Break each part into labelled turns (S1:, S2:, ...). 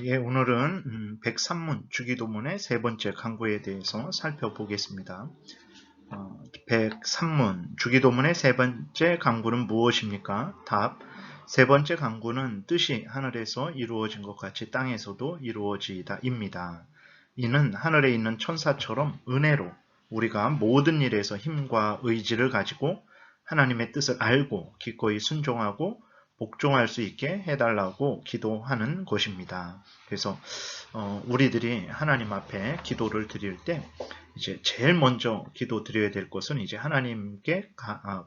S1: 예, 오늘은 103문 주기도문의 세 번째 강구에 대해서 살펴보겠습니다. 103문 주기도문의 세 번째 강구는 무엇입니까? 답. 세 번째 강구는 뜻이 하늘에서 이루어진 것 같이 땅에서도 이루어지다입니다. 이는 하늘에 있는 천사처럼 은혜로 우리가 모든 일에서 힘과 의지를 가지고 하나님의 뜻을 알고 기꺼이 순종하고 복종할 수 있게 해달라고 기도하는 것입니다. 그래서 우리들이 하나님 앞에 기도를 드릴 때 이제 제일 먼저 기도 드려야 될 것은 이제 하나님께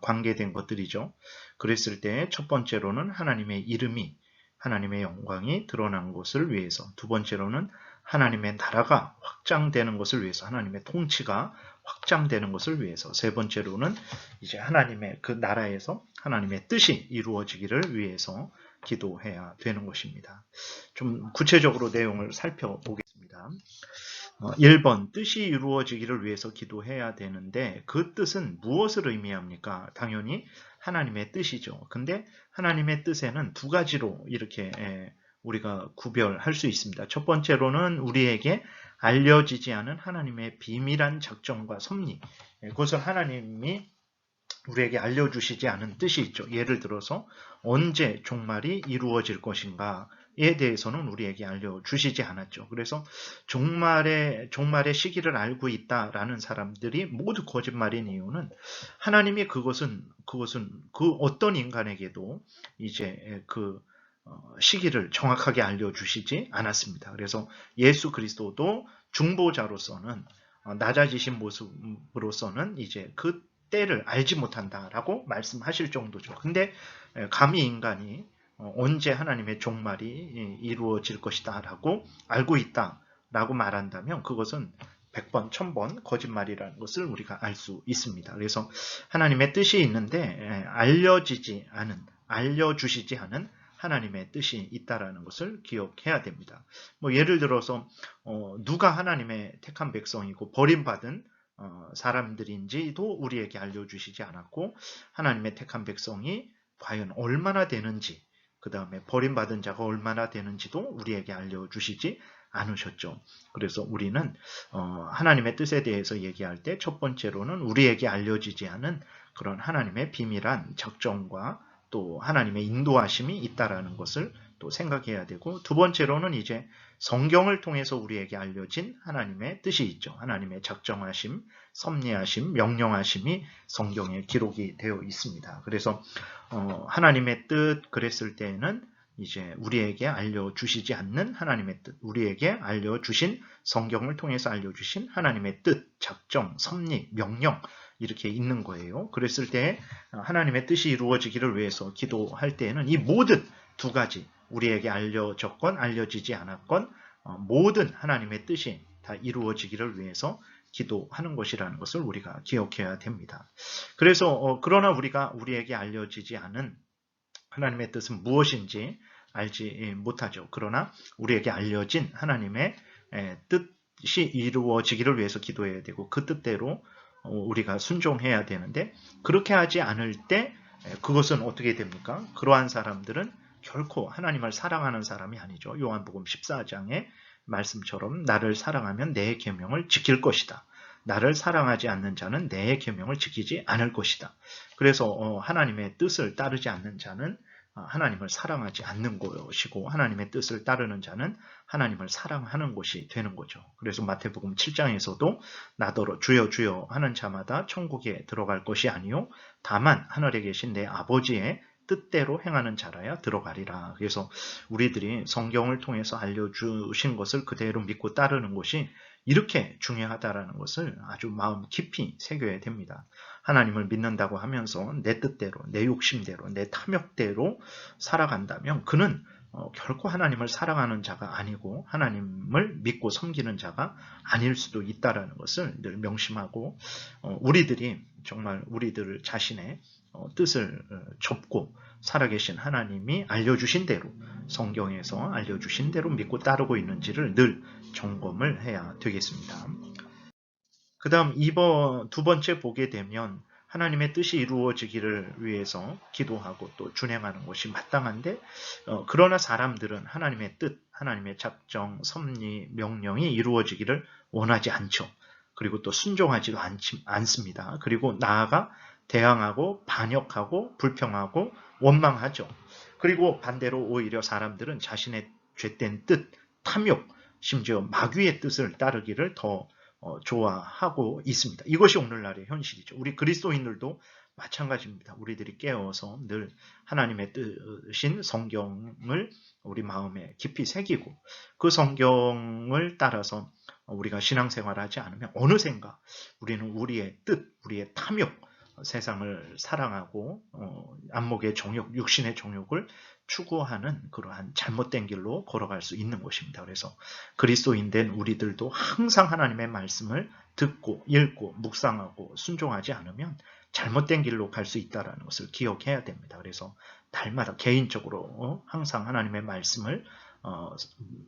S1: 관계된 것들이죠. 그랬을 때 첫 번째로는 하나님의 이름이, 하나님의 영광이 드러난 것을 위해서, 두 번째로는 하나님의 나라가 확장되는 것을 위해서, 하나님의 통치가 확장되는 것을 위해서, 세 번째로는 이제 하나님의 그 나라에서 하나님의 뜻이 이루어지기를 위해서 기도해야 되는 것입니다. 좀 구체적으로 내용을 살펴보겠습니다. 1번, 뜻이 이루어지기를 위해서 기도해야 되는데 그 뜻은 무엇을 의미합니까? 당연히 하나님의 뜻이죠. 근데 하나님의 뜻에는 두 가지로 이렇게 우리가 구별할 수 있습니다. 첫 번째로는 우리에게 알려지지 않은 하나님의 비밀한 작정과 섭리, 그것을 하나님이 우리에게 알려주시지 않은 뜻이 있죠. 예를 들어서 언제 종말이 이루어질 것인가에 대해서는 우리에게 알려주시지 않았죠. 그래서 종말의 시기를 알고 있다라는 사람들이 모두 거짓말인 이유는 하나님이 그것은 그 어떤 인간에게도 이제 그 시기를 정확하게 알려주시지 않았습니다. 그래서 예수 그리스도도 중보자로서는 낮아지신 모습으로서는 이제 그 때를 알지 못한다라고 말씀하실 정도죠. 근데 감히 인간이 언제 하나님의 종말이 이루어질 것이다 라고 알고 있다 라고 말한다면 그것은 100번, 1000번 거짓말이라는 것을 우리가 알 수 있습니다. 그래서 하나님의 뜻이 있는데 알려주시지 않은 하나님의 뜻이 있다라는 것을 기억해야 됩니다. 뭐 예를 들어서 누가 하나님의 택한 백성이고 버림받은 사람들인지도 우리에게 알려주시지 않았고 하나님의 택한 백성이 과연 얼마나 되는지 그 다음에 버림받은 자가 얼마나 되는지도 우리에게 알려주시지 않으셨죠. 그래서 우리는 하나님의 뜻에 대해서 얘기할 때 첫 번째로는 우리에게 알려지지 않은 그런 하나님의 비밀한 작정과 또 하나님의 인도하심이 있다라는 것을 또 생각해야 되고 두 번째로는 이제 성경을 통해서 우리에게 알려진 하나님의 뜻이 있죠. 하나님의 작정하심, 섭리하심, 명령하심이 성경에 기록이 되어 있습니다. 그래서 하나님의 뜻 그랬을 때에는 이제 우리에게 알려주시지 않는 하나님의 뜻, 우리에게 알려주신 성경을 통해서 알려주신 하나님의 뜻, 작정, 섭리, 명령 이렇게 있는 거예요. 그랬을 때 하나님의 뜻이 이루어지기를 위해서 기도할 때에는 이 모든 두 가지 우리에게 알려졌건 알려지지 않았건 모든 하나님의 뜻이 다 이루어지기를 위해서 기도하는 것이라는 것을 우리가 기억해야 됩니다. 그래서 그러나 우리에게 알려지지 않은 하나님의 뜻은 무엇인지 알지 못하죠. 그러나 우리에게 알려진 하나님의 뜻이 이루어지기를 위해서 기도해야 되고 그 뜻대로 우리가 순종해야 되는데 그렇게 하지 않을 때 그것은 어떻게 됩니까? 그러한 사람들은 결코 하나님을 사랑하는 사람이 아니죠. 요한복음 14장의 말씀처럼 나를 사랑하면 내 계명을 지킬 것이다. 나를 사랑하지 않는 자는 내 계명을 지키지 않을 것이다. 그래서 하나님의 뜻을 따르지 않는 자는 하나님을 사랑하지 않는 것이고 하나님의 뜻을 따르는 자는 하나님을 사랑하는 것이 되는 거죠. 그래서 마태복음 7장에서도 나더러 주여 주여 하는 자마다 천국에 들어갈 것이 아니요 다만 하늘에 계신 내 아버지의 뜻대로 행하는 자라야 들어가리라. 그래서 우리들이 성경을 통해서 알려주신 것을 그대로 믿고 따르는 것이 이렇게 중요하다는 것을 아주 마음 깊이 새겨야 됩니다. 하나님을 믿는다고 하면서 내 뜻대로, 내 욕심대로, 내 탐욕대로 살아간다면 그는 결코 하나님을 사랑하는 자가 아니고 하나님을 믿고 섬기는 자가 아닐 수도 있다는 것을 늘 명심하고 우리들이 정말 우리들 자신의 뜻을 접고 살아계신 하나님이 알려주신 대로 성경에서 알려주신 대로 믿고 따르고 있는지를 늘 점검을 해야 되겠습니다. 그 다음 두 번째 보게 되면 하나님의 뜻이 이루어지기를 위해서 기도하고 또 준행하는 것이 마땅한데 그러나 사람들은 하나님의 뜻, 하나님의 작정, 섭리, 명령이 이루어지기를 원하지 않죠. 그리고 또 순종하지도 않습니다. 그리고 나아가 대항하고 반역하고 불평하고 원망하죠. 그리고 반대로 오히려 사람들은 자신의 죄된 뜻, 탐욕, 심지어 마귀의 뜻을 따르기를 더 좋아하고 있습니다. 이것이 오늘날의 현실이죠. 우리 그리스도인들도 마찬가지입니다. 우리들이 깨어서 늘 하나님의 뜻인 성경을 우리 마음에 깊이 새기고 그 성경을 따라서 우리가 신앙생활을 하지 않으면 어느샌가 우리는 우리의 뜻, 우리의 탐욕, 세상을 사랑하고 안목의 정욕, 육신의 정욕을 추구하는 그러한 잘못된 길로 걸어갈 수 있는 것입니다. 그래서 그리스도인된 우리들도 항상 하나님의 말씀을 듣고 읽고 묵상하고 순종하지 않으면 잘못된 길로 갈 수 있다는 것을 기억해야 됩니다. 그래서 날마다 개인적으로 항상 하나님의 말씀을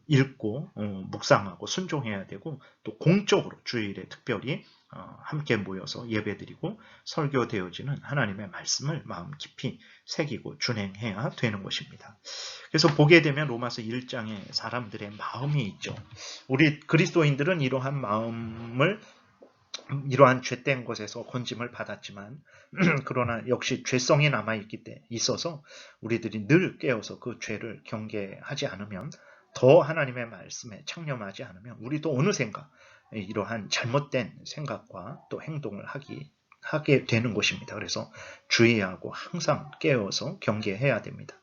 S1: 읽고 묵상하고 순종해야 되고 또 공적으로 주일에 특별히 함께 모여서 예배드리고 설교되어지는 하나님의 말씀을 마음 깊이 새기고 준행해야 되는 것입니다. 그래서 보게 되면 로마서 1장에 사람들의 마음이 있죠. 우리 그리스도인들은 이러한 죄된 것에서 건짐을 받았지만 그러나 역시 죄성이 있어서 우리들이 늘 깨어서 그 죄를 경계하지 않으면 더 하나님의 말씀에 창념하지 않으면 우리도 어느샌가 이러한 잘못된 생각과 또 행동을 하게 되는 것입니다. 그래서 주의하고 항상 깨어서 경계해야 됩니다.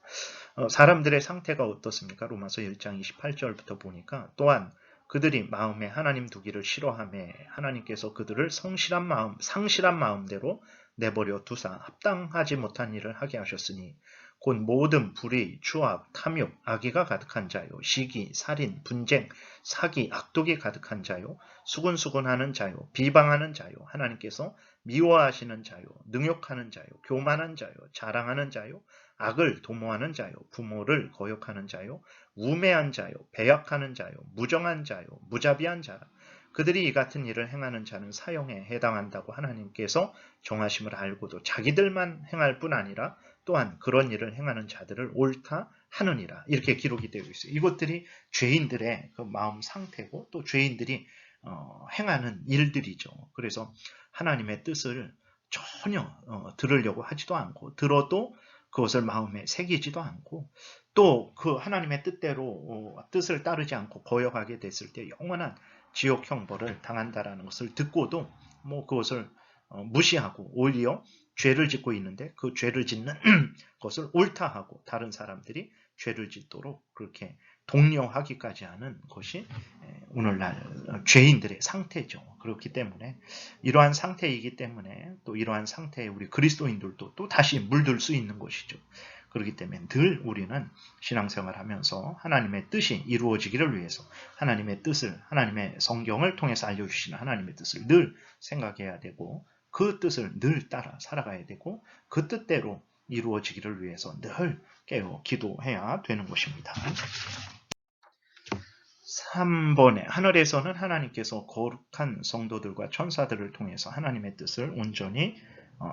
S1: 사람들의 상태가 어떻습니까? 로마서 1장 28절부터 보니까 또한 그들이 마음에 하나님 두기를 싫어하며 하나님께서 그들을 상실한 마음대로 내버려 두사 합당하지 못한 일을 하게 하셨으니 곧 모든 불의, 추악, 탐욕, 악의가 가득한 자요, 시기, 살인, 분쟁, 사기, 악독이 가득한 자요, 수군수군하는 자요, 비방하는 자요, 하나님께서 미워하시는 자요, 능욕하는 자요, 교만한 자요, 자랑하는 자요, 악을 도모하는 자요, 부모를 거역하는 자요, 우매한 자요, 배약하는 자요, 무정한 자요, 무자비한 자라. 그들이 이 같은 일을 행하는 자는 사형에 해당한다고 하나님께서 정하심을 알고도 자기들만 행할 뿐 아니라 또한 그런 일을 행하는 자들을 옳다 하느니라. 이렇게 기록이 되어 있어요. 이것들이 죄인들의 그 마음 상태고 또 죄인들이 행하는 일들이죠. 그래서 하나님의 뜻을 전혀 들으려고 하지도 않고 들어도 그것을 마음에 새기지도 않고 또 그 하나님의 뜻대로 뜻을 따르지 않고 거역하게 됐을 때 영원한 지옥 형벌을 당한다라는 것을 듣고도 그것을 무시하고 오히려 죄를 짓고 있는데 그 죄를 짓는 것을 옳다 하고 다른 사람들이 죄를 짓도록 그렇게 독려하기까지 하는 것이 오늘날 죄인들의 상태죠. 그렇기 때문에 이러한 상태이기 때문에 또 이러한 상태에 우리 그리스도인들도 또 다시 물들 수 있는 것이죠. 그렇기 때문에 늘 우리는 신앙생활하면서 하나님의 뜻이 이루어지기를 위해서 하나님의 뜻을 하나님의 성경을 통해서 알려주시는 하나님의 뜻을 늘 생각해야 되고 그 뜻을 늘 따라 살아가야 되고 그 뜻대로 이루어지기를 위해서 늘 깨어 기도해야 되는 것입니다. 3번에 하늘에서는 하나님께서 거룩한 성도들과 천사들을 통해서 하나님의 뜻을 온전히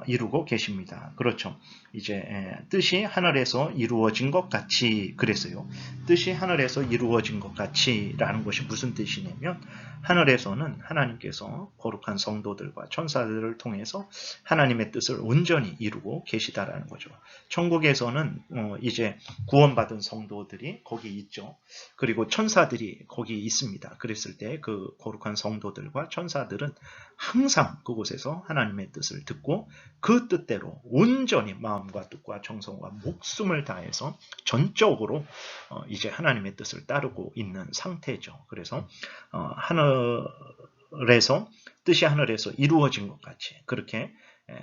S1: 이루고 계십니다. 그렇죠. 이제 뜻이 하늘에서 이루어진 것 같이 그랬어요. 뜻이 하늘에서 이루어진 것 같이라는 것이 무슨 뜻이냐면 하늘에서는 하나님께서 거룩한 성도들과 천사들을 통해서 하나님의 뜻을 온전히 이루고 계시다라는 거죠. 천국에서는 이제 구원받은 성도들이 거기 있죠. 그리고 천사들이 거기 있습니다. 그랬을 때 그 거룩한 성도들과 천사들은 항상 그곳에서 하나님의 뜻을 듣고 그 뜻대로 온전히 마음과 뜻과 정성과 목숨을 다해서 전적으로 이제 하나님의 뜻을 따르고 있는 상태죠. 그래서 뜻이 하늘에서 이루어진 것 같이 그렇게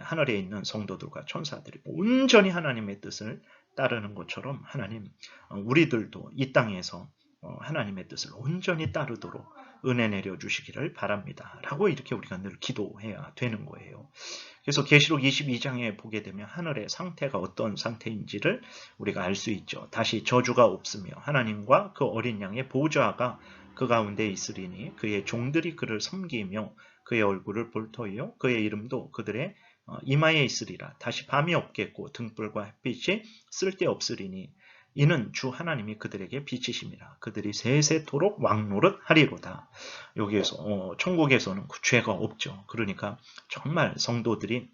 S1: 하늘에 있는 성도들과 천사들이 온전히 하나님의 뜻을 따르는 것처럼 우리들도 이 땅에서 하나님의 뜻을 온전히 따르도록 은혜 내려주시기를 바랍니다. 라고 이렇게 우리가 늘 기도해야 되는 거예요. 그래서 계시록 22장에 보게 되면 하늘의 상태가 어떤 상태인지를 우리가 알 수 있죠. 다시 저주가 없으며 하나님과 그 어린 양의 보좌가 그 가운데 있으리니 그의 종들이 그를 섬기며 그의 얼굴을 볼 터이요 그의 이름도 그들의 이마에 있으리라. 다시 밤이 없겠고 등불과 햇빛이 쓸데없으리니 이는 주 하나님이 그들에게 빛이심이라. 그들이 세세토록 왕노릇 하리로다. 여기에서 천국에서는 그 죄가 없죠. 그러니까 정말 성도들이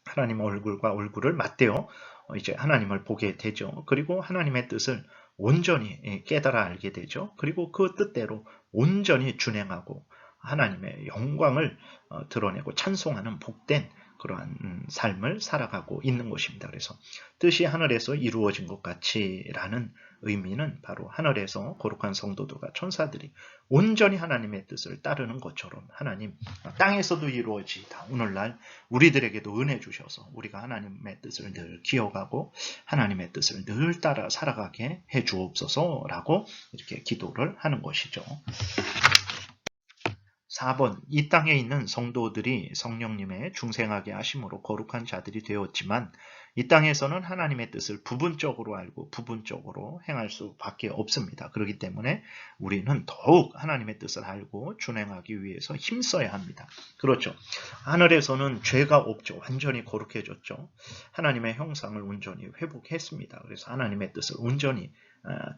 S1: 하나님 얼굴과 얼굴을 맞대어 이제 하나님을 보게 되죠. 그리고 하나님의 뜻을 온전히 깨달아 알게 되죠. 그리고 그 뜻대로 온전히 준행하고 하나님의 영광을 드러내고 찬송하는 복된 그러한 삶을 살아가고 있는 것입니다. 그래서 뜻이 하늘에서 이루어진 것 같이라는 의미는 바로 하늘에서 거룩한 성도들과 천사들이 온전히 하나님의 뜻을 따르는 것처럼 하나님 땅에서도 이루어지다. 오늘날 우리들에게도 은혜 주셔서 우리가 하나님의 뜻을 늘 기억하고 하나님의 뜻을 늘 따라 살아가게 해 주옵소서라고 이렇게 기도를 하는 것이죠. 4번 이 땅에 있는 성도들이 성령님의 중생하게 하심으로 거룩한 자들이 되었지만 이 땅에서는 하나님의 뜻을 부분적으로 알고 부분적으로 행할 수밖에 없습니다. 그렇기 때문에 우리는 더욱 하나님의 뜻을 알고 준행하기 위해서 힘써야 합니다. 그렇죠. 하늘에서는 죄가 없죠. 완전히 거룩해졌죠. 하나님의 형상을 온전히 회복했습니다. 그래서 하나님의 뜻을 온전히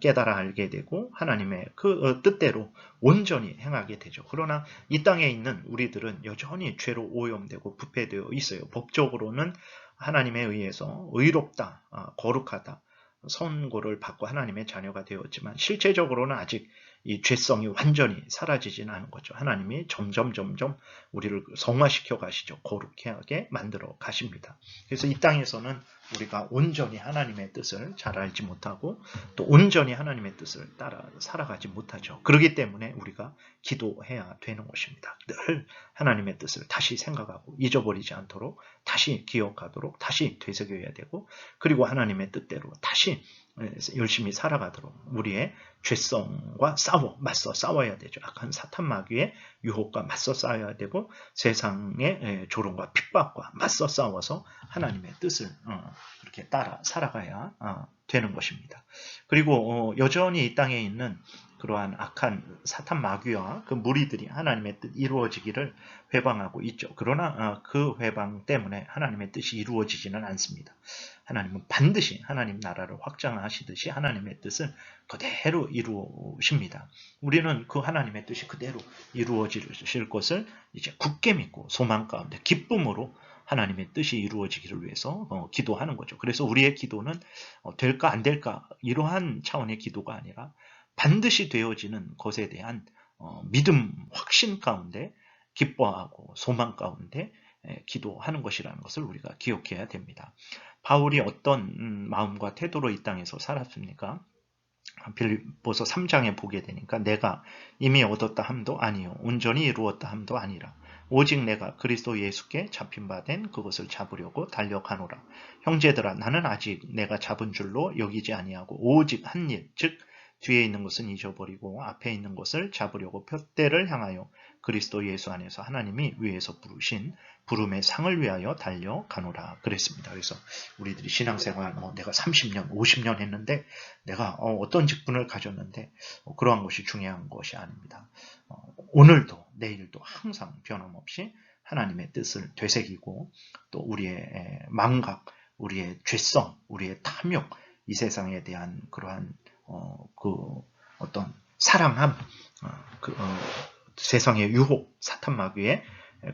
S1: 깨달아 알게 되고 하나님의 그 뜻대로 온전히 행하게 되죠. 그러나 이 땅에 있는 우리들은 여전히 죄로 오염되고 부패되어 있어요. 법적으로는 하나님에 의해서 의롭다, 거룩하다, 선고를 받고 하나님의 자녀가 되었지만 실제적으로는 아직 이 죄성이 완전히 사라지지는 않은 거죠. 하나님이 점점 우리를 성화시켜 가시죠. 거룩하게 만들어 가십니다. 그래서 이 땅에서는 우리가 온전히 하나님의 뜻을 잘 알지 못하고 또 온전히 하나님의 뜻을 따라 살아가지 못하죠. 그렇기 때문에 우리가 기도해야 되는 것입니다. 늘 하나님의 뜻을 다시 생각하고 잊어버리지 않도록 다시 기억하도록 다시 되새겨야 되고 그리고 하나님의 뜻대로 다시 열심히 살아가도록 우리의 죄성과 맞서 싸워야 되죠. 악한 사탄 마귀의 유혹과 맞서 싸워야 되고 세상의 조롱과 핍박과 맞서 싸워서 하나님의 뜻을 이렇게 따라 살아가야 되는 것입니다. 그리고 여전히 이 땅에 있는 그러한 악한 사탄 마귀와 그 무리들이 하나님의 뜻 이루어지기를 회방하고 있죠. 그러나 그 회방 때문에 하나님의 뜻이 이루어지지는 않습니다. 하나님은 반드시 하나님 나라를 확장하시듯이 하나님의 뜻을 그대로 이루십니다. 우리는 그 하나님의 뜻이 그대로 이루어질 것을 이제 굳게 믿고 소망 가운데 기쁨으로 하나님의 뜻이 이루어지기를 위해서 기도하는 거죠. 그래서 우리의 기도는 될까 안 될까 이러한 차원의 기도가 아니라 반드시 되어지는 것에 대한 믿음, 확신 가운데 기뻐하고 소망 가운데 기도하는 것이라는 것을 우리가 기억해야 됩니다. 바울이 어떤 마음과 태도로 이 땅에서 살았습니까? 빌립보서 3장에 보게 되니까 내가 이미 얻었다 함도 아니요 온전히 이루었다 함도 아니라 오직 내가 그리스도 예수께 잡힌 바 된 그것을 잡으려고 달려가노라. 형제들아 나는 아직 내가 잡은 줄로 여기지 아니하고 오직 한 일 즉 뒤에 있는 것은 잊어버리고 앞에 있는 것을 잡으려고 표대를 향하여 그리스도 예수 안에서 하나님이 위에서 부르신 부름의 상을 위하여 달려가노라 그랬습니다. 그래서 우리들이 신앙생활 내가 30년, 50년 했는데 내가 어떤 직분을 가졌는데 그러한 것이 중요한 것이 아닙니다. 오늘도 내일도 항상 변함없이 하나님의 뜻을 되새기고 또 우리의 망각, 우리의 죄성, 우리의 탐욕, 이 세상에 대한 그러한 어떤 사랑함, 세상의 유혹, 사탄 마귀의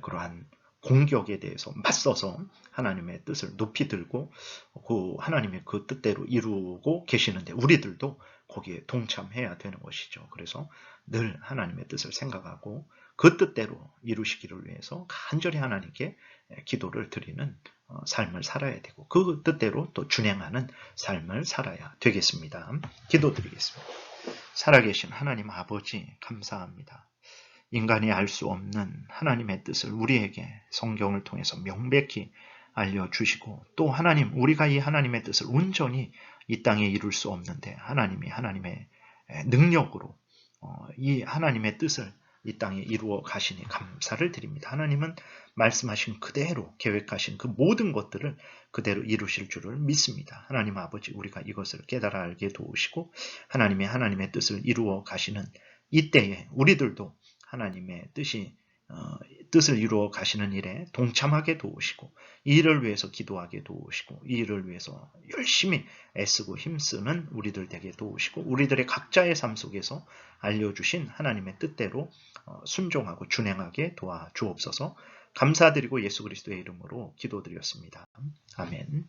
S1: 그러한 공격에 대해서 맞서서 하나님의 뜻을 높이 들고 그 하나님의 그 뜻대로 이루고 계시는데 우리들도 거기에 동참해야 되는 것이죠. 그래서 늘 하나님의 뜻을 생각하고 그 뜻대로 이루시기를 위해서 간절히 하나님께 기도를 드리는 삶을 살아야 되고 그 뜻대로 또 준행하는 삶을 살아야 되겠습니다. 기도드리겠습니다. 살아계신 하나님 아버지 감사합니다. 인간이 알 수 없는 하나님의 뜻을 우리에게 성경을 통해서 명백히 알려주시고 또 하나님 우리가 이 하나님의 뜻을 온전히 이 땅에 이룰 수 없는데 하나님이 하나님의 능력으로 이 하나님의 뜻을 이 땅에 이루어 가시니 감사를 드립니다. 하나님은 말씀하신 그대로 계획하신 그 모든 것들을 그대로 이루실 줄을 믿습니다. 하나님 아버지 우리가 이것을 깨달아 알게 도우시고 하나님의 뜻을 이루어 가시는 이때에 우리들도 하나님의 뜻이 뜻을 이루어 가시는 일에 동참하게 도우시고 이 일을 위해서 기도하게 도우시고 이 일을 위해서 열심히 애쓰고 힘쓰는 우리들 되게 도우시고 우리들의 각자의 삶 속에서 알려주신 하나님의 뜻대로 순종하고 준행하게 도와주옵소서. 감사드리고 예수 그리스도의 이름으로 기도드렸습니다. 아멘.